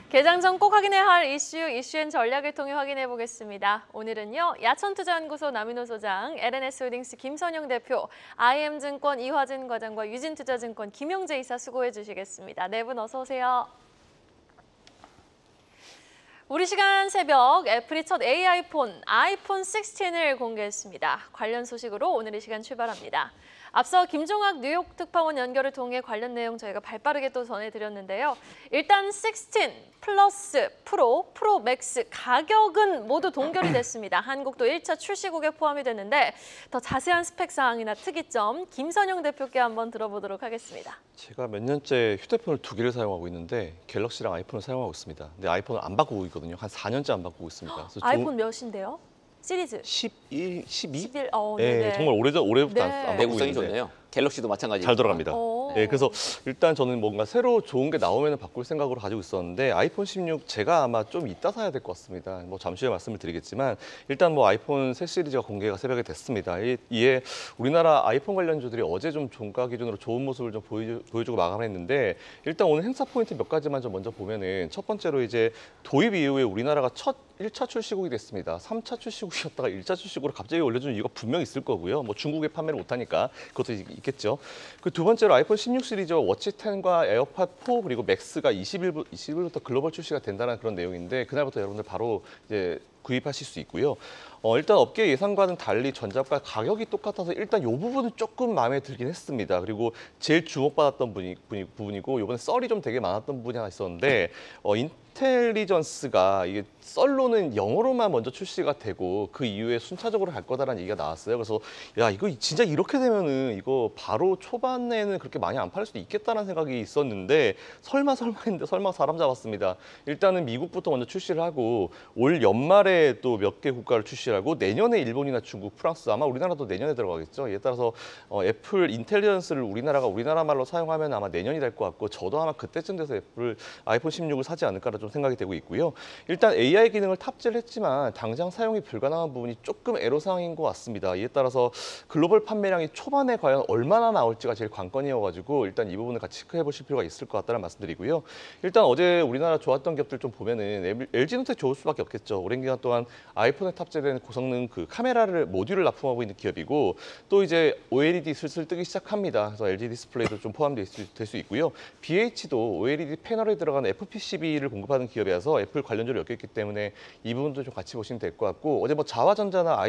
개장 전 꼭 확인해야 할 이슈앤 전략을 통해 확인해 보겠습니다. 오늘은요, 야천투자연구소 남인호 소장, LNS홀딩스 김선영 대표, IM증권 이화진 과장과 유진투자증권 김용재 이사 수고해 주시겠습니다. 네 분 어서 오세요. 우리 시간 새벽 애플이 첫 AI 폰, 아이폰 16을 공개했습니다. 관련 소식으로 오늘 이 시간 출발합니다. 앞서 김종학 뉴욕 특파원 연결을 통해 관련 내용 저희가 발빠르게 또 전해드렸는데요. 일단 16 플러스 프로, 프로 맥스 가격은 모두 동결이 됐습니다. 한국도 1차 출시국에 포함이 됐는데 더 자세한 스펙 사항이나 특이점 김선영 대표께 한번 들어보도록 하겠습니다. 제가 몇 년째 휴대폰을 2개를 사용하고 있는데 갤럭시랑 아이폰을 사용하고 있습니다. 근데 아이폰을 안 바꾸고 있거든요. 한 4년째 안 바꾸고 있습니다. 그래서 아이폰 몇인데요? 시리즈? 11, 12? 11, 네, 정말 오래부터 안 바꾸고 내구성이 있는데 좋네요. 갤럭시도 마찬가지로. 잘 돌아갑니다. 네, 그래서 일단 저는 뭔가 새로 좋은 게 나오면 바꿀 생각으로 가지고 있었는데 아이폰 16 제가 아마 좀 이따 사야 될 것 같습니다. 뭐 잠시 후에 말씀을 드리겠지만 일단 뭐 아이폰 새 시리즈가 공개가 새벽에 됐습니다. 이에 우리나라 아이폰 관련주들이 어제 좀 종가 기준으로 좋은 모습을 좀 보여주고 마감했는데 일단 오늘 행사 포인트 몇 가지만 좀 먼저 보면은 첫 번째로 이제 도입 이후에 우리나라가 첫 1차 출시국이 됐습니다. 3차 출시국이었다가 1차 출시국으로 갑자기 올려준 이유가 분명히 있을 거고요. 뭐 중국에 판매를 못하니까 그것도 있겠죠. 그 두 번째로 아이폰 16 시리즈와 워치 10과 에어팟 4 그리고 맥스가 20일부터 글로벌 출시가 된다는 그런 내용인데 그날부터 여러분들 바로 이제 구입하실 수 있고요. 일단 업계 예상과는 달리 전자파 가격이 똑같아서 일단 이 부분은 조금 마음에 들긴 했습니다. 그리고 제일 주목받았던 부분이고 이번에 썰이 좀 되게 많았던 부분이 하나 있었는데 인텔리전스가 이게 썰로는 영어로만 먼저 출시가 되고 그 이후에 순차적으로 갈 거다라는 얘기가 나왔어요. 그래서 야 이거 진짜 이렇게 되면은 이거 바로 초반에는 그렇게 많이 안 팔릴 수도 있겠다는 생각이 있었는데 설마 했는데 설마 사람 잡았습니다. 일단은 미국부터 먼저 출시를 하고 올 연말에 또 몇 개 국가를 출시하고 내년에 일본이나 중국, 프랑스 아마 우리나라도 내년에 들어가겠죠. 이에 따라서 애플 인텔리전스를 우리나라 말로 사용하면 아마 내년이 될 것 같고 저도 아마 그때쯤 돼서 애플 아이폰 16을 사지 않을까라 좀 생각이 되고 있고요. 일단 AI 기능을 탑재를 했지만 당장 사용이 불가능한 부분이 조금 애로사항인 것 같습니다. 이에 따라서 글로벌 판매량이 초반에 과연 얼마나 나올지가 제일 관건이어가지고 일단 이 부분을 같이 체크해 보실 필요가 있을 것 같다는 말씀드리고요. 일단 어제 우리나라 좋았던 기업들 좀 보면은 LG노텍 좋을 수밖에 없겠죠. 오랜 기간 동안 아이폰에 탑재된 고성능 그 카메라를 모듈을 납품하고 있는 기업이고 또 이제 OLED 슬슬 뜨기 시작합니다. 그래서 LG 디스플레이도 좀 포함될 수 있고요. BH도 OLED 패널에 들어간 FPCB를 공급하는 기업이라서 애플 관련주를 엮였기 때문에 이 부분도 좀 같이 보시면 될 것 같고 어제 뭐 자화전자나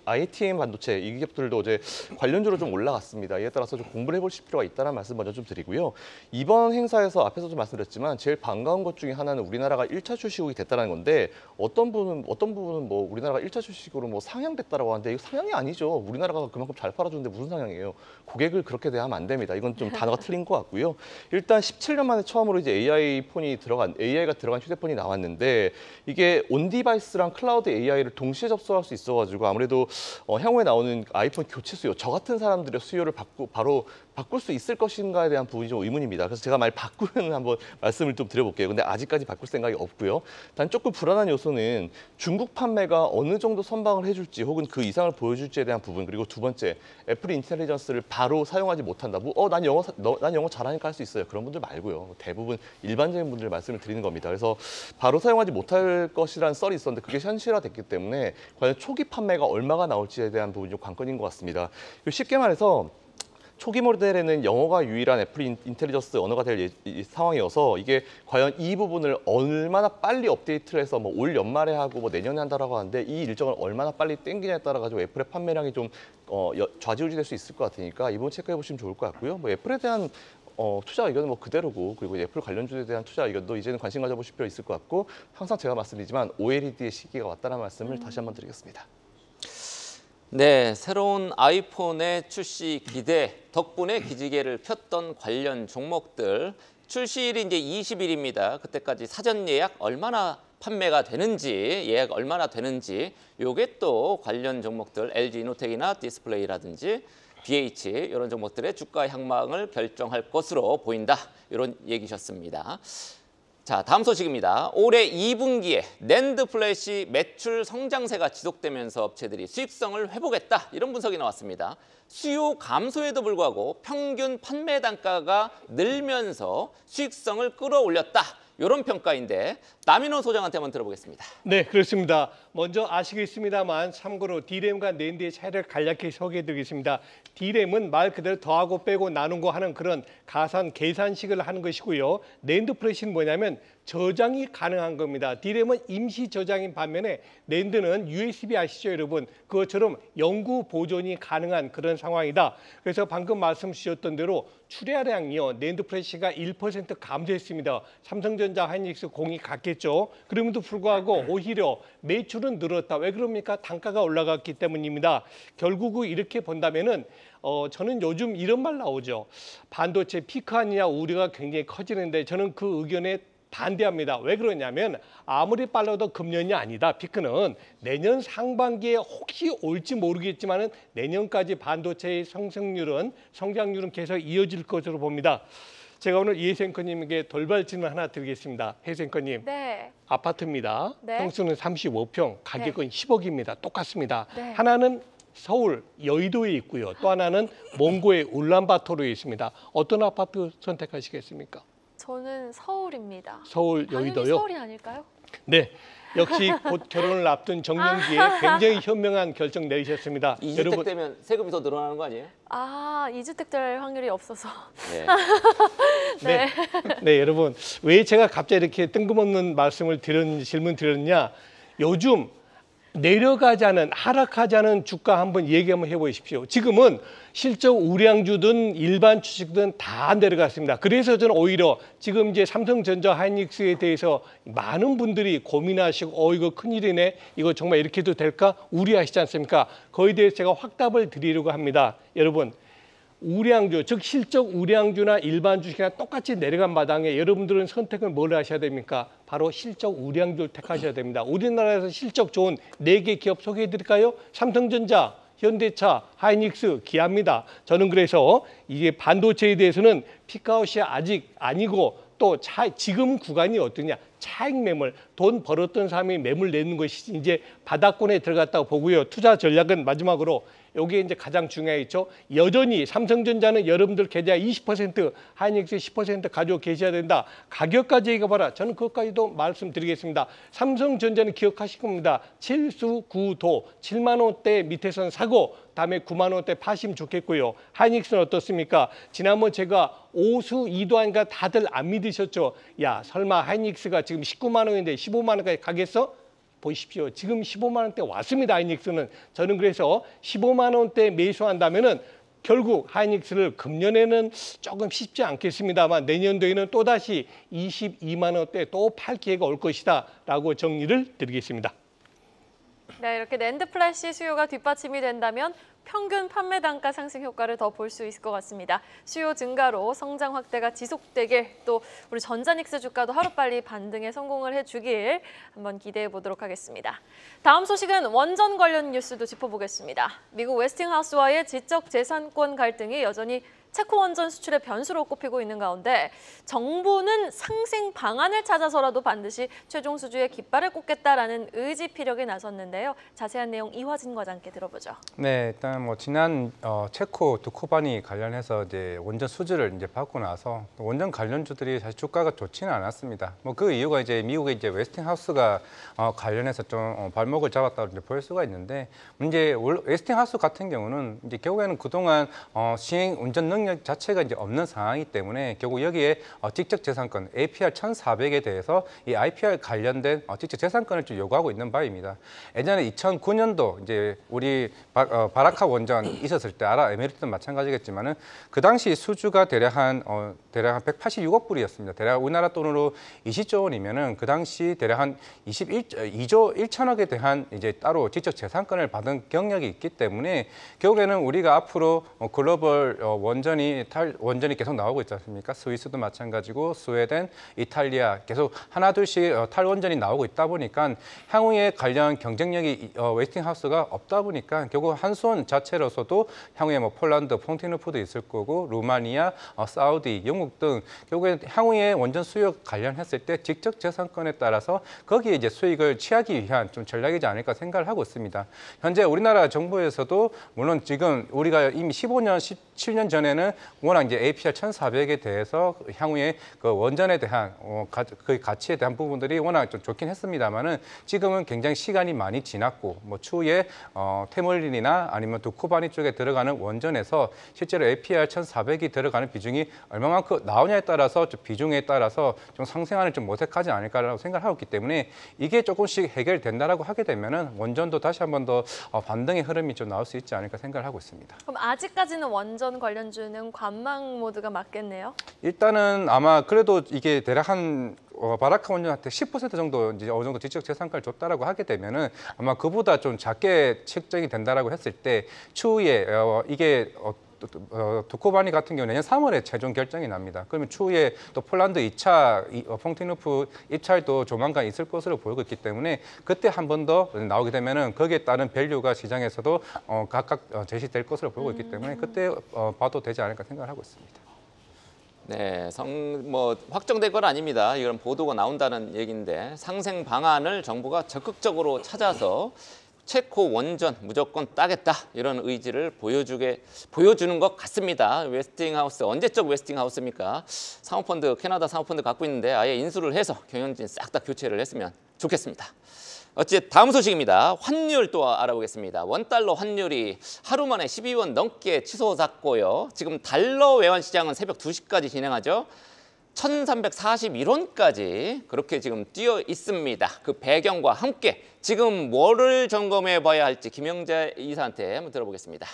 ITM 반도체 이 기업들도 어제 관련주로 좀 올라갔습니다. 이에 따라서 좀 공부를 해보실 필요가 있다는 말씀 먼저 좀 드리고요. 이번 행사에서 앞에서 좀 말씀드렸지만 제일 반가운 것 중에 하나는 우리나라가 1차 출시국이 됐다는 건데 어떤 부분은 뭐 우리나라가 1차 출시국으로 뭐 상향됐다라고 하는데 이거 상향이 아니죠. 우리나라가 그만큼 잘 팔아주는데 무슨 상향이에요. 고객을 그렇게 대하면 안 됩니다. 이건 좀 단어가 틀린 것 같고요. 일단 17년 만에 처음으로 이제 AI가 들어간 휴대폰이 나왔는데 이게 온 디바이스랑 클라우드 AI를 동시에 접속할 수 있어가지고 아무래도 향후에 나오는 아이폰 교체 수요, 저 같은 사람들의 수요를 바로 바꿀 수 있을 것인가에 대한 부분이 좀 의문입니다. 그래서 제가 바꾸면 한번 말씀을 좀 드려볼게요. 근데 아직까지 바꿀 생각이 없고요. 단 조금 불안한 요소는 중국 판매가 어느 정도 선방을 해줄지 혹은 그 이상을 보여줄지에 대한 부분 그리고 두 번째 애플 인텔리전스를 바로 사용하지 못한다. 난 영어 잘하니까 할 수 있어요. 그런 분들 말고요. 대부분 일반적인 분들 말씀을 드리는 겁니다. 그래서 바로 사용하지 못할 것이라는 썰이 있었는데 그게 현실화됐기 때문에 과연 초기 판매가 얼마가 나올지에 대한 부분이 좀 관건인 것 같습니다. 쉽게 말해서 초기 모델에는 영어가 유일한 애플 인텔리전스 언어가 될 상황이어서 이게 과연 이 부분을 얼마나 빨리 업데이트를 해서 뭐 올 연말에 하고 뭐 내년에 한다라고 하는데 이 일정을 얼마나 빨리 땡기냐에 따라 가지고 애플의 판매량이 좀 좌지우지될 수 있을 것 같으니까 이 부분 체크해 보시면 좋을 것 같고요. 뭐 애플에 대한 투자 의견은 뭐 그대로고 그리고 애플 관련주에 대한 투자 의견도 이제는 관심 가져보실 필요 있을 것 같고 항상 제가 말씀드리지만 OLED의 시기가 왔다는 말씀을 다시 한번 드리겠습니다. 네, 새로운 아이폰의 출시 기대 덕분에 기지개를 폈던 관련 종목들 출시일이 이제 20일입니다. 그때까지 사전 예약 얼마나 판매가 되는지 예약 얼마나 되는지 요게 또 관련 종목들 LG노텍이나 디스플레이라든지 BH 이런 종목들의 주가 향방을 결정할 것으로 보인다. 이런 얘기셨습니다. 자, 다음 소식입니다. 올해 2분기에 낸드 플래시 매출 성장세가 지속되면서 업체들이 수익성을 회복했다. 이런 분석이 나왔습니다. 수요 감소에도 불구하고 평균 판매 단가가 늘면서 수익성을 끌어올렸다. 이런 평가인데 남인호 소장한테 한번 들어보겠습니다. 네, 그렇습니다. 먼저 아시겠습니다만 참고로 D램과 낸드의 차이를 간략히 소개해드리겠습니다. D램은 말 그대로 더하고 빼고 나누고 하는 그런 가산 계산식을 하는 것이고요. 낸드 플래시는 뭐냐면 저장이 가능한 겁니다. D램은 임시 저장인 반면에 낸드는 USB 아시죠, 여러분? 그것처럼 영구 보존이 가능한 그런 상황이다. 그래서 방금 말씀 주셨던 대로 출하량이요. 낸드 플래시가 1% 감소했습니다. 삼성전자, 하이닉스 공이 같겠죠. 그럼에도 불구하고 오히려 매출은 늘었다. 왜 그럽니까? 단가가 올라갔기 때문입니다. 결국은 이렇게 본다면은 저는 요즘 이런 말 나오죠. 반도체 피크 아니냐 우려가 굉장히 커지는데 저는 그 의견에 반대합니다. 왜 그러냐면 아무리 빨라도 금년이 아니다. 피크는 내년 상반기에 혹시 올지 모르겠지만은 내년까지 반도체의 성장률은 계속 이어질 것으로 봅니다. 제가 오늘 이해생커님에게 돌발 질문 하나 드리겠습니다. 해생커님, 네. 아파트입니다. 네. 평수는 35평, 가격은 10억입니다. 똑같습니다. 네. 하나는 서울 여의도에 있고요. 또 하나는 몽고의 울란바토르에 있습니다. 어떤 아파트 선택하시겠습니까? 저는 서울입니다. 서울 당연히 여의도요? 서울이 아닐까요? 네. 역시 곧 결혼을 앞둔 정년기에 굉장히 현명한 결정 내리셨습니다. 이주택 되면 세금이 더 늘어나는 거 아니에요? 아, 이주택 될 확률이 없어서. 네. 네. 네, 여러분. 왜 제가 갑자기 이렇게 뜬금없는 질문 드렸냐? 요즘 내려가자는 하락하자는 주가 한번 얘기 한번 해보십시오. 지금은 실적 우량주든 일반 주식든 다 내려갔습니다. 그래서 저는 오히려 지금 이제 삼성전자 하이닉스에 대해서 많은 분들이 고민하시고 이거 큰일이네. 이거 정말 이렇게 해도 될까? 우려하시지 않습니까? 거기에 대해서 제가 확답을 드리려고 합니다. 여러분. 우량주, 즉 실적 우량주나 일반 주식이나 똑같이 내려간 마당에 여러분들은 선택을 뭘 하셔야 됩니까? 바로 실적 우량주를 택하셔야 됩니다. 우리나라에서 실적 좋은 4개 기업 소개해 드릴까요? 삼성전자, 현대차, 하이닉스, 기아입니다. 저는 그래서 이게 반도체에 대해서는 피크아웃이 아직 아니고 또 지금 구간이 어떠냐? 차익 매물, 돈 벌었던 사람이 매물 내는 것이 이제 바닥권에 들어갔다고 보고요. 투자 전략은 마지막으로 여기에 이제 가장 중요하겠죠. 여전히 삼성전자는 여러분들 계좌 20%, 하이닉스 10% 가지고 계셔야 된다. 가격까지 얘기해봐라. 저는 그것까지도 말씀드리겠습니다. 삼성전자는 기억하실 겁니다. 7수9도 7만 원대 밑에서는 사고 다음에 9만 원대 파시면 좋겠고요. 하이닉스는 어떻습니까? 지난번 제가 5수 2도 하니까 다들 안 믿으셨죠. 야, 설마 하이닉스가 지금 19만 원인데 15만 원까지 가겠어? 보십시오. 지금 15만 원대 왔습니다. 하이닉스는. 저는 그래서 15만 원대 매수한다면은 결국 하이닉스를 금년에는 조금 쉽지 않겠습니다만 내년도에는 또다시 22만 원대 또 팔 기회가 올 것이다 라고 정리를 드리겠습니다. 네, 이렇게 낸드 플래시 수요가 뒷받침이 된다면 평균 판매 단가 상승 효과를 더 볼 수 있을 것 같습니다. 수요 증가로 성장 확대가 지속되길, 또 우리 전자닉스 주가도 하루빨리 반등에 성공을 해주길 한번 기대해 보도록 하겠습니다. 다음 소식은 원전 관련 뉴스도 짚어보겠습니다. 미국 웨스팅하우스와의 지적 재산권 갈등이 여전히 체코 원전 수출의 변수로 꼽히고 있는 가운데 정부는 상생 방안을 찾아서라도 반드시 최종 수주에 깃발을 꽂겠다라는 의지 피력에 나섰는데요. 자세한 내용 이화진 과장께 들어보죠. 네, 일단 뭐 지난 체코 두코바니 관련해서 이제 원전 수주를 이제 받고 나서 원전 관련주들이 사실 주가가 좋지는 않았습니다. 뭐 그 이유가 이제 미국의 이제 웨스팅하우스가 관련해서 좀 발목을 잡았다고 이제 볼 수가 있는데, 문제 웨스팅하우스 같은 경우는 이제 결국에는 그동안 시행 운전 능력 자체가 이제 없는 상황이기 때문에 결국 여기에 직접 재산권 APR 1,400에 대해서 이 IPR 관련된 직접 재산권을 좀 요구하고 있는 바입니다. 예전에 2009년도 이제 우리 바라카 원전 있었을 때 아랍에미리트도 마찬가지겠지만은 그 당시 수주가 대략 한 186억 불이었습니다. 대략 우리나라 돈으로 20조 원이면은 그 당시 대략 한 2조 1천억에 대한 이제 따로 직접 재산권을 받은 경력이 있기 때문에 결국에는 우리가 앞으로 글로벌 원전이 계속 나오고 있지 않습니까? 스위스도 마찬가지고 스웨덴, 이탈리아 계속 하나 둘씩 탈원전이 나오고 있다 보니까 향후에 관련 경쟁력이 웨스팅하우스가 없다 보니까 결국 한수원 자체로서도 향후에 뭐 폴란드, 폰티누프도 있을 거고 루마니아, 사우디, 영국 등 결국에 향후에 원전 수요 관련했을 때 직접 재산권에 따라서 거기에 이제 수익을 취하기 위한 좀 전략이지 않을까 생각을 하고 있습니다. 현재 우리나라 정부에서도 물론 지금 우리가 이미 15년, 17년 전에는 왜냐하면은 워낙 이제 APR 1400에 대해서 향후에 그 원전에 대한 그 가치에 대한 부분들이 워낙 좀 좋긴 했습니다만은 지금은 굉장히 시간이 많이 지났고 뭐 추후에 태물린이나 아니면 두코바니 쪽에 들어가는 원전에서 실제로 APR 1400이 들어가는 비중이 얼마만큼 나오냐에 따라서 좀 비중에 따라서 좀 상승하는 좀 모색하지 않을까라고 생각하고 있기 때문에 이게 조금씩 해결된다라고 하게 되면은 원전도 다시 한 번 더 반등의 흐름이 좀 나올 수 있지 않을까 생각을 하고 있습니다. 그럼 아직까지는 원전 관련주는 관망 모드가 맞겠네요. 일단은 아마 그래도 이게 대략 한 바라카 원전한테 10% 정도 이제 어느 정도 지적 재산가를 줬다라고 하게 되면은 아마 그보다 좀 작게 책정이 된다라고 했을 때 추후에 이게 두코바니 같은 경우는 내년 3월에 최종 결정이 납니다. 그러면 추후에 또 폴란드 2차 퐁티누프 입찰도 조만간 있을 것으로 보이고 있기 때문에 그때 한 번 더 나오게 되면은 거기에 따른 밸류가 시장에서도 각각 제시될 것으로 보이고 있기 때문에 그때 봐도 되지 않을까 생각을 하고 있습니다. 네, 뭐 확정된 건 아닙니다. 이런 보도가 나온다는 얘기인데 상생 방안을 정부가 적극적으로 찾아서 체코 원전 무조건 따겠다 이런 의지를 보여주는 것 같습니다. 웨스팅하우스 언제적 웨스팅하우스입니까? 사모펀드 캐나다 사모펀드 갖고 있는데 아예 인수를 해서 경영진 싹 다 교체를 했으면 좋겠습니다. 어쨌든 다음 소식입니다. 환율 또 알아보겠습니다. 원달러 환율이 하루 만에 12원 넘게 치솟았고요. 지금 달러 외환 시장은 새벽 2시까지 진행하죠. 1341원까지 그렇게 지금 뛰어 있습니다. 그 배경과 함께 지금 뭐를 점검해 봐야 할지 김영재 이사한테 한번 들어보겠습니다.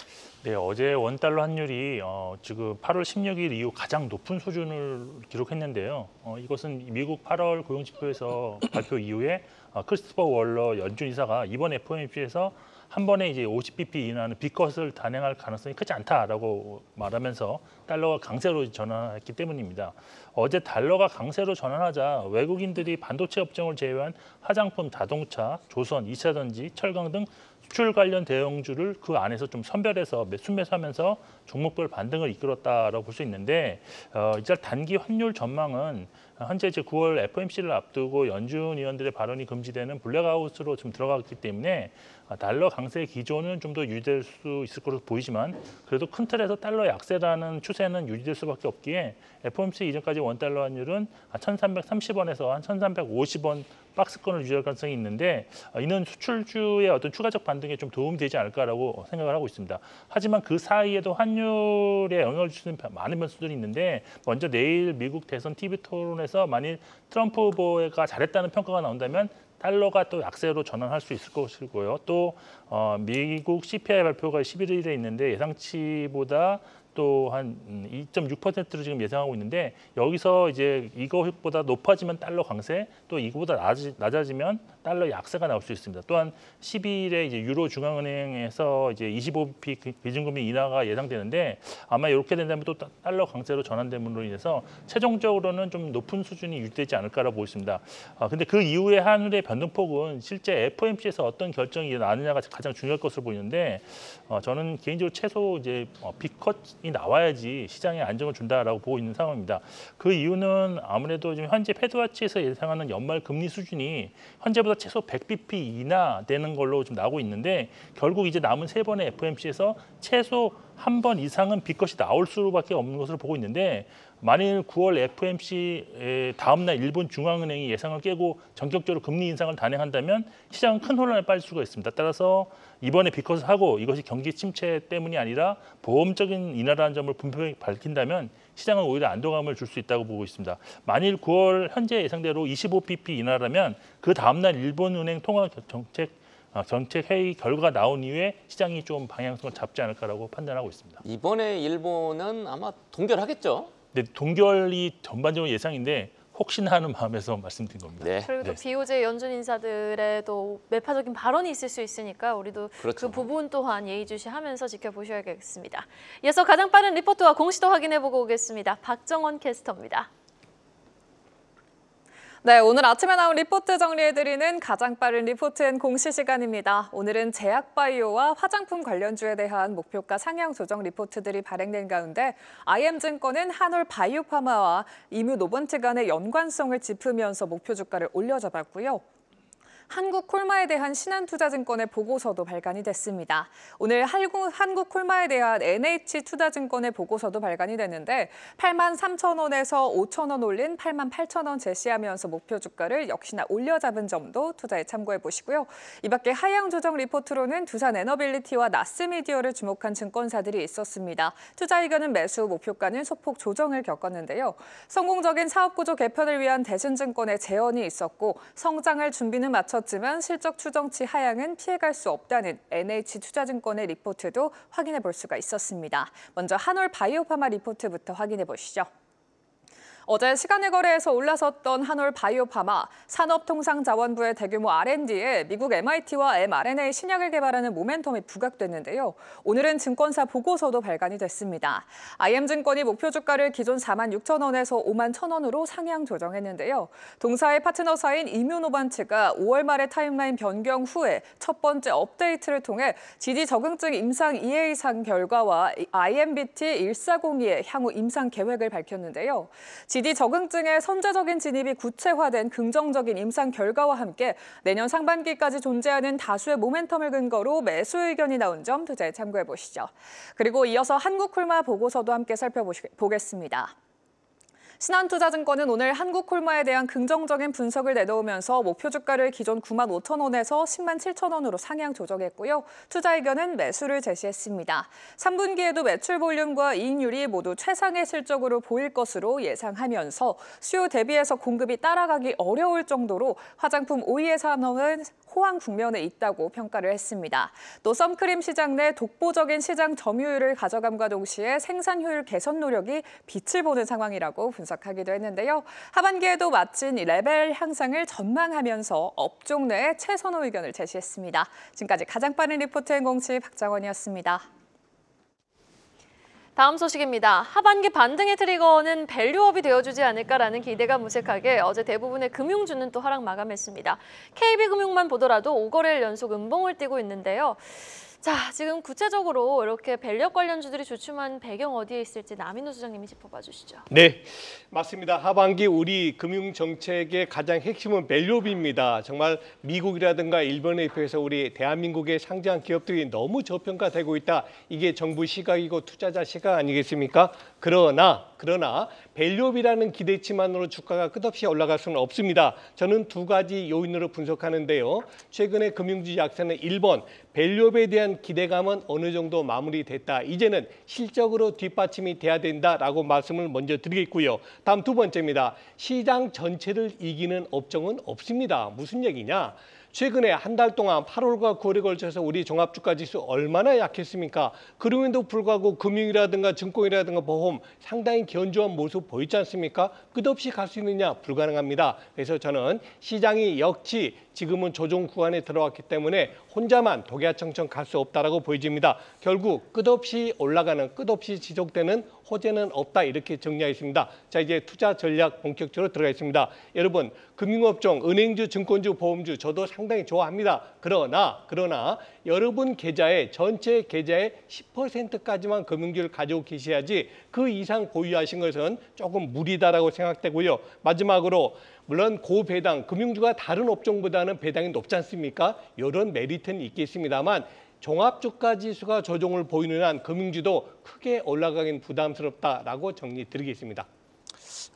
네, 어제 원달러 환율이 지금 8월 16일 이후 가장 높은 수준을 기록했는데요. 이것은 미국 8월 고용지표에서 발표 이후에 크리스토퍼 월러 연준 이사가 이번 FOMC에서 한 번에 이제 50bp 이하는 빅컷을 단행할 가능성이 크지 않다라고 말하면서 달러가 강세로 전환했기 때문입니다. 어제 달러가 강세로 전환하자 외국인들이 반도체 업종을 제외한 화장품, 자동차, 조선, 2차 전지, 철강 등 수출 관련 대형주를 그 안에서 좀 선별해서 순매수하면서 종목별 반등을 이끌었다라고 볼 수 있는데 이제 단기 환율 전망은 현재 이제 9월 FOMC를 앞두고 연준 위원들의 발언이 금지되는 블랙아웃으로 좀 들어갔기 때문에 달러 강세 기조는 좀 더 유지될 수 있을 것으로 보이지만 그래도 큰 틀에서 달러 약세라는 추세는 유지될 수밖에 없기에 FOMC 이전까지 원달러 환율은 1,330원에서 한 1,350원 박스권을 유지할 가능성이 있는데 이는 수출주의 어떤 추가적 반등에 좀 도움이 되지 않을까라고 생각을 하고 있습니다. 하지만 그 사이에도 환율에 영향을 주는 많은 변수들이 있는데 먼저 내일 미국 대선 TV 토론에서 만일 트럼프 후보가 잘했다는 평가가 나온다면 달러가 또 약세로 전환할 수 있을 것이고요. 또 미국 CPI 발표가 11일에 있는데 예상치보다 또 한 2.6%로 지금 예상하고 있는데 여기서 이제 이거보다 높아지면 달러 강세, 또 이거보다 낮아지면 달러 약세가 나올 수 있습니다. 또한 12일에 이제 유로 중앙은행에서 이제 25bp 기준금리 인하가 예상되는데 아마 이렇게 된다면 또 달러 강세로 전환됨으로 인해서 최종적으로는 좀 높은 수준이 유지되지 않을까라고 보고 있습니다. 근데 그 이후에 환율의 변동폭은 실제 FOMC에서 어떤 결정이 나느냐가 가장 중요할 것으로 보이는데 저는 개인적으로 최소 이제 빅컷이 나와야지 시장에 안정을 준다라고 보고 있는 상황입니다. 그 이유는 아무래도 지금 현재 패드와치에서 예상하는 연말 금리 수준이 현재보다 최소 100bp 이나 되는 걸로 좀 나오고 있는데 결국 이제 남은 세 번의 FOMC에서 최소 한 번 이상은 빅컷이 나올 수밖에 없는 것으로 보고 있는데 만일 9월 FOMC 다음 날 일본 중앙은행이 예상을 깨고 전격적으로 금리 인상을 단행한다면 시장은 큰 혼란에 빠질 수가 있습니다. 따라서 이번에 빅컷을 하고 이것이 경기 침체 때문이 아니라 보험적인 인하라는 점을 분명히 밝힌다면 시장은 오히려 안도감을 줄 수 있다고 보고 있습니다. 만일 9월 현재 예상대로 25bp 인하라면 그 다음 날 일본은행 통화 정책 회의 결과가 나온 이후에 시장이 좀 방향성을 잡지 않을까라고 판단하고 있습니다. 이번에 일본은 아마 동결하겠죠? 네, 동결이 전반적으로 예상인데 혹시나 하는 마음에서 말씀드린 겁니다. 네. 그리고 또 BOJ 연준 인사들의 또 매파적인 발언이 있을 수 있으니까 우리도 그렇죠. 그 부분 또한 예의주시하면서 지켜보셔야겠습니다. 이어서 가장 빠른 리포트와 공시도 확인해보고 오겠습니다. 박정원 캐스터입니다. 네, 오늘 아침에 나온 리포트 정리해드리는 가장 빠른 리포트 앤 공시 시간입니다. 오늘은 제약바이오와 화장품 관련주에 대한 목표가 상향 조정 리포트들이 발행된 가운데 IM증권은 한올 바이오파마와 이뮤노번트 간의 연관성을 짚으면서 목표 주가를 올려잡았고요. 한국콜마에 대한 신한투자증권의 보고서도 발간이 됐습니다. 오늘 한국콜마에 대한 NH투자증권의 보고서도 발간이 됐는데 83,000원에서 5,000원 올린 88,000원 제시하면서 목표 주가를 역시나 올려잡은 점도 투자에 참고해 보시고요. 이 밖에 하향 조정 리포트로는 두산 에너빌리티와 나스미디어를 주목한 증권사들이 있었습니다. 투자 의견은 매수, 목표가는 소폭 조정을 겪었는데요. 성공적인 사업구조 개편을 위한 대신증권의 제언이 있었고 성장할 준비는 마쳤지만 실적 추정치 하향은 피해갈 수 없다는 NH투자증권의 리포트도 확인해 볼 수가 있었습니다. 먼저 한올 바이오파마 리포트부터 확인해 보시죠. 어제 시간의 거래에서 올라섰던 한올 바이오파마, 산업통상자원부의 대규모 R&D에 미국 MIT와 mRNA 신약을 개발하는 모멘텀이 부각됐는데요. 오늘은 증권사 보고서도 발간이 됐습니다. IM증권이 목표 주가를 기존 46,000원에서 51,000원으로 상향 조정했는데요. 동사의 파트너사인 이뮤노반츠가 5월 말에 타임라인 변경 후에 첫 번째 업데이트를 통해 GD 적응증 임상 2회 이상 결과와 IMBT1402의 향후 임상 계획을 밝혔는데요. GD 적응증의 선제적인 진입이 구체화된 긍정적인 임상 결과와 함께 내년 상반기까지 존재하는 다수의 모멘텀을 근거로 매수 의견이 나온 점 투자에 참고해 보시죠. 그리고 이어서 한국콜마 보고서도 함께 살펴보겠습니다. 신한투자증권은 오늘 한국콜마에 대한 긍정적인 분석을 내놓으면서 목표 주가를 기존 95,000원에서 107,000원으로 상향 조정했고요. 투자 의견은 매수를 제시했습니다. 3분기에도 매출 볼륨과 이익률이 모두 최상의 실적으로 보일 것으로 예상하면서 수요 대비해서 공급이 따라가기 어려울 정도로 화장품 OEM 산업은 호황 국면에 있다고 평가를 했습니다. 또 선크림 시장 내 독보적인 시장 점유율을 가져감과 동시에 생산 효율 개선 노력이 빛을 보는 상황이라고 분석하기도 했는데요. 하반기에도 마친 레벨 향상을 전망하면서 업종 내 최선호 의견을 제시했습니다. 지금까지 가장 빠른 리포트행 공시 박정원이었습니다. 다음 소식입니다. 하반기 반등의 트리거는 밸류업이 되어주지 않을까라는 기대가 무색하게 어제 대부분의 금융주는 또 하락 마감했습니다. KB금융만 보더라도 5거래일 연속 음봉을 띄고 있는데요. 자, 지금 구체적으로 이렇게 밸류업 관련주들이 주춤한 배경 어디에 있을지 남인호 소장님이 짚어봐 주시죠. 네, 맞습니다. 하반기 우리 금융 정책의 가장 핵심은 밸류업입니다. 정말 미국이라든가 일본에 비해서 우리 대한민국의 상장 기업들이 너무 저평가되고 있다. 이게 정부 시각이고 투자자 시각 아니겠습니까? 그러나 밸류업이라는 기대치만으로 주가가 끝없이 올라갈 수는 없습니다. 저는 두 가지 요인으로 분석하는데요. 최근에 금융주 약세는 1번, 밸류업에 대한 기대감은 어느 정도 마무리됐다. 이제는 실적으로 뒷받침이 돼야 된다라고 말씀을 먼저 드리겠고요. 다음 두 번째입니다. 시장 전체를 이기는 업종은 없습니다. 무슨 얘기냐? 최근에 한 달 동안 8월과 9월에 걸쳐서 우리 종합주가지수 얼마나 약했습니까? 그럼에도 불구하고 금융이라든가 증권이라든가 보험 상당히 견조한 모습 보이지 않습니까? 끝없이 갈 수 있느냐? 불가능합니다. 그래서 저는 시장이 역시 지금은 조정 구간에 들어왔기 때문에 혼자만 독야청청 갈 수 없다라고 보여집니다. 결국 끝없이 올라가는, 끝없이 지속되는 호재는 없다, 이렇게 정리하겠습니다. 자, 이제 투자 전략 본격적으로 들어가겠습니다. 여러분, 금융업종, 은행주, 증권주, 보험주 저도 상당히 좋아합니다. 그러나 여러분 계좌에, 전체 계좌의 10%까지만 금융주를 가지고 계셔야지 그 이상 보유하신 것은 조금 무리다라고 생각되고요. 마지막으로 물론 고배당, 금융주가 다른 업종보다는 배당이 높지 않습니까? 이런 메리트는 있겠습니다만 종합주가지수가 조정을 보이는 한 금융주도 크게 올라가긴 부담스럽다라고 정리 드리겠습니다.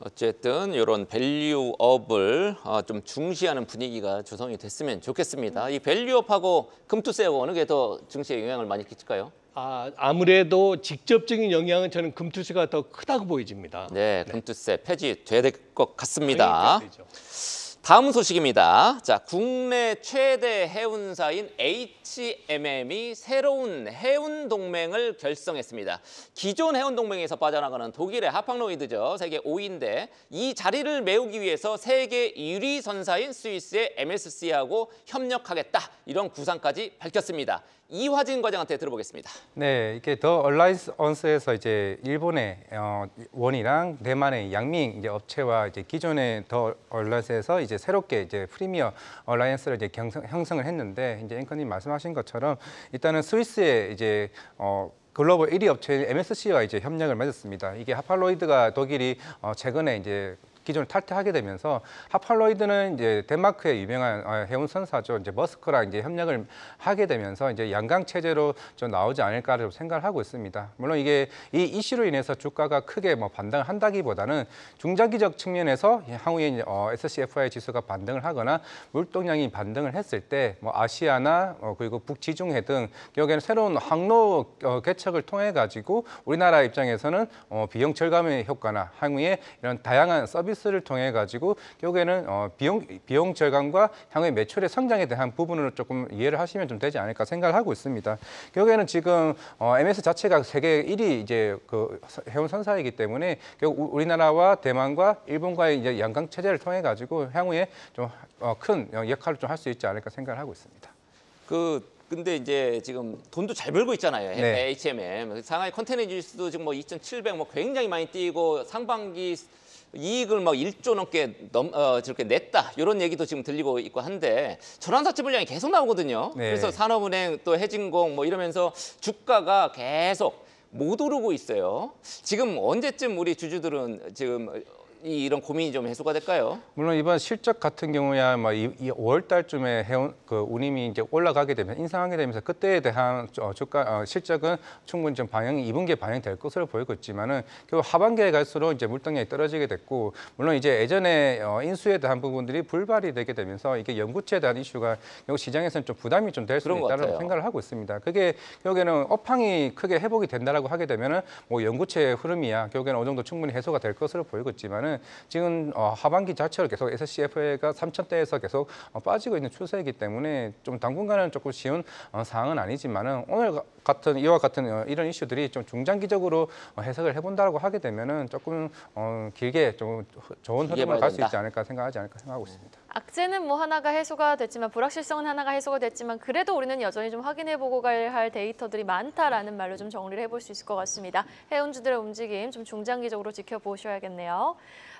어쨌든 이런 밸류업을 좀 중시하는 분위기가 조성이 됐으면 좋겠습니다. 이 밸류업하고 금투세하고 어느 게 더 증시에 영향을 많이 끼칠까요? 아무래도 직접적인 영향은 저는 금투세가 더 크다고 보여집니다. 네, 금투세 폐지돼야 될 것 같습니다. 되죠. 다음 소식입니다. 자, 국내 최대 해운사인 HMM이 새로운 해운 동맹을 결성했습니다. 기존 해운 동맹에서 빠져나가는 독일의 하팡로이드죠. 세계 5위인데 이 자리를 메우기 위해서 세계 1위 선사인 스위스의 MSC하고 협력하겠다. 이런 구상까지 밝혔습니다. 이화진 과장한테 들어보겠습니다. 네, 이게 더 얼라이언스에서 이제 일본의 원이랑 대만의 양밍 이제 업체와 이제 기존의 더 얼라이언스에서 이제 새롭게 이제 프리미어 얼라이언스를 이제 형성을 했는데 이제 앵커님 말씀하신 것처럼 일단은 스위스의 이제 글로벌 1위 업체인 MSC와 이제 협력을 맺었습니다. 이게 하팔로이드가 독일이 최근에 이제 기존을 탈퇴하게 되면서 하팔로이드는 이제 덴마크의 유명한 해운 선사죠. 이제 머스크랑 이제 협력을 하게 되면서 이제 양강 체제로 좀 나오지 않을까를 생각을 하고 있습니다. 물론 이게 이 이슈로 인해서 주가가 크게 뭐 반등을 한다기보다는 중장기적 측면에서 향후에 이제 SCFI 지수가 반등을 하거나 물동량이 반등을 했을 때 뭐 아시아나 그리고 북지중해 등 여기에는 새로운 항로 개척을 통해 가지고 우리나라 입장에서는 비용 절감의 효과나 향후에 이런 다양한 서비스를 통해 가지고 결국에는 비용 절감과 향후의 매출의 성장에 대한 부분으로 조금 이해를 하시면 좀 되지 않을까 생각을 하고 있습니다. 결국에는 지금 MS 자체가 세계 1위 이제 그 해운 선사이기 때문에 결국 우리나라와 대만과 일본과의 이제 양강 체제를 통해 가지고 향후에 좀 큰 역할을 좀 할 수 있지 않을까 생각을 하고 있습니다. 근데 이제 지금 돈도 잘 벌고 있잖아요. 네. HMM. 상하이 컨테이너 지수도 지금 뭐 2,700 뭐 굉장히 많이 뛰고 상반기 이익을 막 1조 넘게 저렇게 냈다. 이런 얘기도 지금 들리고 있고 한데 전환사채 물량이 계속 나오거든요. 네. 그래서 산업은행 또 해진공 뭐 이러면서 주가가 계속 못 오르고 있어요. 지금 언제쯤 우리 주주들은 지금 이런 고민이 좀 해소가 될까요? 물론 이번 실적 같은 경우야 뭐 이 5월 달쯤에 해온 그 운임이 이제 올라가게 되면 인상하게 되면서 그때에 대한 주가 실적은 충분히 좀 2분기에 반영될 것으로 보이고 있지만은 결국 하반기에 갈수록 이제 물동량이 떨어지게 됐고 물론 이제 예전에 인수에 대한 부분들이 불발이 되게 되면서 이게 연구체에 대한 이슈가 결국 시장에서는 좀 부담이 좀 될 수 그런 것 있다는 같아요. 생각을 하고 있습니다. 그게 결국에는 업황이 크게 회복이 된다라고 하게 되면은 뭐 연구체의 흐름이야 결국에는 어느 정도 충분히 해소가 될 것으로 보이고 있지만은 지금 하반기 자체로 계속 SCFA가 3,000대에서 계속 빠지고 있는 추세이기 때문에 좀 당분간은 조금 쉬운 상황은 아니지만은 오늘 같은 이와 같은 이런 이슈들이 좀 중장기적으로 해석을 해본다고 하게 되면은 조금 길게 좀 좋은 흐름으로 갈 수 있지 않을까 생각하고 있습니다. 악재는 뭐 하나가 해소가 됐지만 불확실성은 하나가 해소가 됐지만 그래도 우리는 여전히 좀 확인해보고 가야 할 데이터들이 많다라는 말로 좀 정리를 해볼 수 있을 것 같습니다. 해운주들의 움직임 좀 중장기적으로 지켜보셔야겠네요.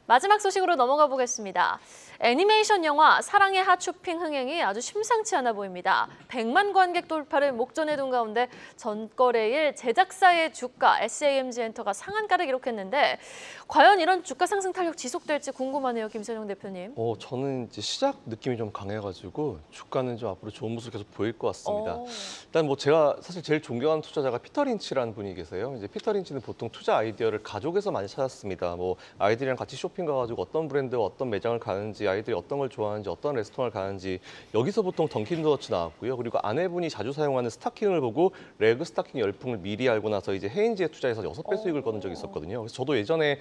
마지막 소식으로 넘어가 보겠습니다. 애니메이션 영화 사랑의 하츄핑 흥행이 아주 심상치 않아 보입니다. 100만 관객 돌파를 목전에 둔 가운데 전거래일 제작사의 주가 SAMG 엔터가 상한가를 기록했는데 과연 이런 주가 상승 탄력 지속될지 궁금하네요. 김선영 대표님. 저는 이제 시작 느낌이 좀 강해가지고 주가는 좀 앞으로 좋은 모습 계속 보일 것 같습니다. 일단 뭐 제가 사실 제일 존경하는 투자자가 피터 린치라는 분이 계세요. 이제 피터 린치는 보통 투자 아이디어를 가족에서 많이 찾았습니다. 뭐 아이들이랑 같이 쇼핑 가가지고 어떤 브랜드와 어떤 매장을 가는지, 아이들이 어떤 걸 좋아하는지, 어떤 레스토랑을 가는지 여기서 보통 던킨 도너츠 나왔고요. 그리고 아내분이 자주 사용하는 스타킹을 보고 레그 스타킹 열풍을 미리 알고 나서 이제 헤인즈에 투자해서 6배 수익을 거둔 적이 있었거든요. 그래서 저도 예전에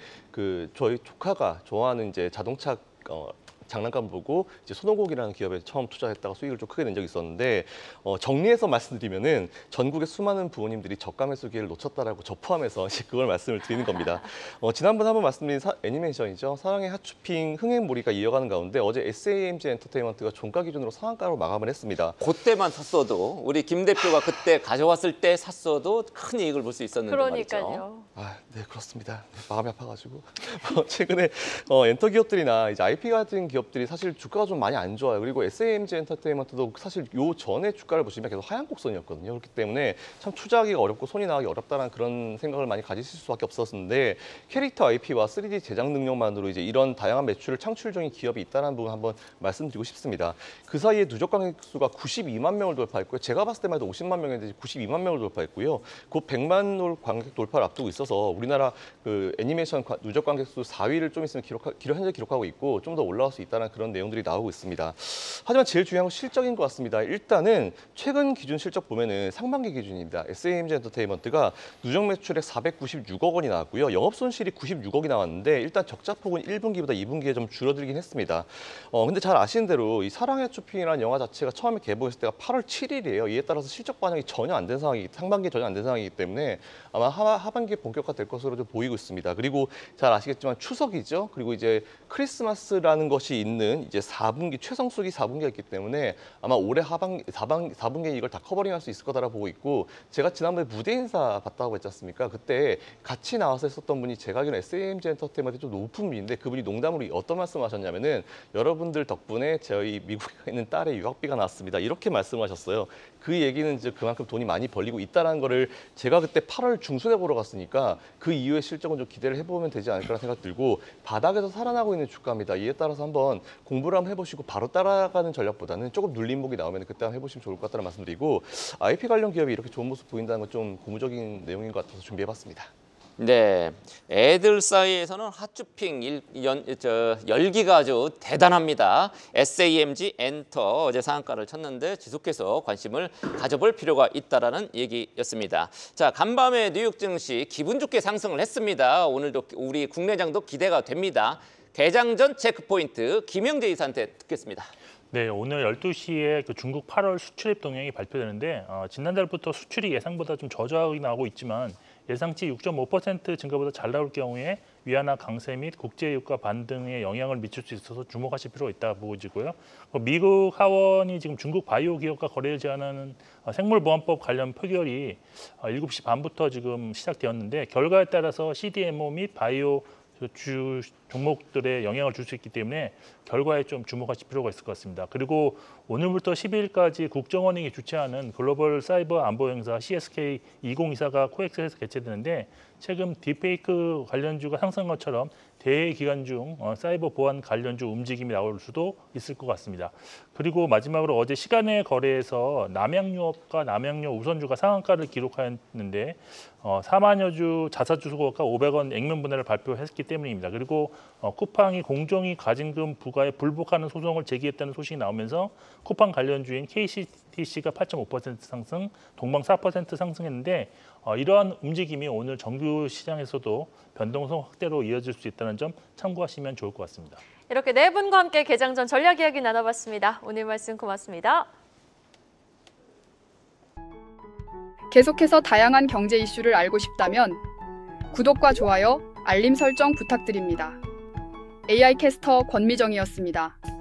저희 조카가 좋아하는 이제 자동차 장난감 보고 이제 손오공이라는 기업에 처음 투자했다가 수익을 좀 크게 낸 적이 있었는데 정리해서 말씀드리면은 전국의 수많은 부모님들이 저가 매수 기회를 놓쳤다라고 저 포함해서 그걸 말씀을 드리는 겁니다. 지난번에 한번 말씀드린 애니메이션이죠. 사랑의 하츄핑 흥행몰이가 이어가는 가운데 어제 SAMG 엔터테인먼트가 종가 기준으로 상한가로 마감을 했습니다. 그때만 샀어도 우리 김 대표가 그때 가져왔을 때 샀어도 큰 이익을 볼 수 있었는데 그러니까요. 말이죠. 네, 그렇습니다. 네, 마음이 아파가지고 최근에 엔터 기업들이나 이제 IP 같은 기업들이 사실 주가가 좀 많이 안 좋아요. 그리고 SAMG 엔터테인먼트도 사실 요 전에 주가를 보시면 계속 하향 곡선이었거든요. 그렇기 때문에 참 투자하기가 어렵고 손이 나가기 어렵다는 그런 생각을 많이 가지실 수밖에 없었는데 캐릭터 IP와 3D 제작 능력만으로 이제 이런 다양한 매출을 창출 중인 기업이 있다는 부분 한번 말씀드리고 싶습니다. 그 사이에 누적 관객 수가 92만 명을 돌파했고요. 제가 봤을 때만 해도 50만 명인데 92만 명을 돌파했고요. 곧 100만 관객 돌파를 앞두고 있어서 우리나라 그 애니메이션 누적 관객 수 4위를 좀 있으면 현재 기록하고 있고 좀 더 올라갈 수 있다는 그런 내용들이 나오고 있습니다. 하지만 제일 중요한 건 실적인 것 같습니다. 일단은 최근 기준 실적 보면은 상반기 기준입니다. SAMG 엔터테인먼트가 누적 매출액 496억 원이 나왔고요. 영업 손실이 96억이 나왔는데 일단 적자폭은 1분기보다 2분기에 좀 줄어들긴 했습니다. 근데 잘 아시는 대로 이 사랑의 하츄핑이라는 영화 자체가 처음에 개봉했을 때가 8월 7일이에요. 이에 따라서 실적 반영이 전혀 안 된 상황이기 상반기에 전혀 안 된 상황이기 때문에 아마 하반기에 본격화될 것으로 좀 보이고 있습니다. 그리고 잘 아시겠지만 추석이죠. 그리고 이제 크리스마스라는 것이 것이 있는 이제 4분기 최성수기 4분기가 있기 때문에 아마 올해 4분기에 이걸 다 커버링할 수 있을 거다라고 보고 있고, 제가 지난번에 무대 인사 봤다고 했지 않습니까? 그때 같이 나와서 했었던 분이 제가 알기로는 SAMG 엔터테인먼트 좀 높은 분인데, 그분이 농담으로 어떤 말씀하셨냐면은 여러분들 덕분에 저희 미국에 있는 딸의 유학비가 나왔습니다, 이렇게 말씀하셨어요. 그 얘기는 이제 그만큼 돈이 많이 벌리고 있다는 거를 제가 그때 8월 중순에 보러 갔으니까 그 이후의 실적은 좀 기대를 해보면 되지 않을까라는 생각 들고, 바닥에서 살아나고 있는 주가입니다. 이에 따라서 한번 공부를 한번 해보시고 바로 따라가는 전략보다는 조금 눌림목이 나오면 그때 한번 해보시면 좋을 것 같다는 말씀드리고, IP 관련 기업이 이렇게 좋은 모습 보인다는 건 좀 고무적인 내용인 것 같아서 준비해봤습니다. 네, 애들 사이에서는 핫쇼핑 열기가 아주 대단합니다. SAMG 엔터 어제 상한가를 쳤는데 지속해서 관심을 가져볼 필요가 있다라는 얘기였습니다. 자, 간밤에 뉴욕 증시 기분 좋게 상승을 했습니다. 오늘도 우리 국내장도 기대가 됩니다. 개장 전 체크포인트 김영재 이사한테 듣겠습니다. 네, 오늘 12시에 그 중국 8월 수출입 동향이 발표되는데 지난달부터 수출이 예상보다 좀 저조하게 나오고 있지만 예상치 6.5% 증가보다 잘 나올 경우에 위안화 강세 및 국제 유가 반등에 영향을 미칠 수 있어서 주목하실 필요가 있다 보고지고요. 미국 하원이 지금 중국 바이오 기업과 거래를 제한하는 생물보안법 관련 표결이 7시 반부터 지금 시작되었는데, 결과에 따라서 CDMO 및 바이오 주 종목들에 영향을 줄 수 있기 때문에 결과에 좀 주목하실 필요가 있을 것 같습니다. 그리고 오늘부터 12일까지 국정원이 주최하는 글로벌 사이버 안보 행사 CSK 2024가 코엑스에서 개최되는데, 최근 딥페이크 관련주가 상승한 것처럼 대회 기간 중 사이버 보안 관련주 움직임이 나올 수도 있을 것 같습니다. 그리고 마지막으로 어제 시간외 거래에서 남양유업과 남양유 우선주가 상한가를 기록하였는데 4만여 주 자사주 수거가 500원 액면 분할을 발표했기 때문입니다. 그리고 쿠팡이 공정위 가징금 부과에 불복하는 소송을 제기했다는 소식이 나오면서 쿠팡 관련주인 KCTC가 8.5% 상승, 동방 4% 상승했는데 이러한 움직임이 오늘 정규 시장에서도 변동성 확대로 이어질 수 있다는 점 참고하시면 좋을 것 같습니다. 이렇게 네 분과 함께 개장 전 전략 이야기 나눠봤습니다. 오늘 말씀 고맙습니다. 계속해서 다양한 경제 이슈를 알고 싶다면 구독과 좋아요, 알림 설정 부탁드립니다. AI 캐스터 권미정이었습니다.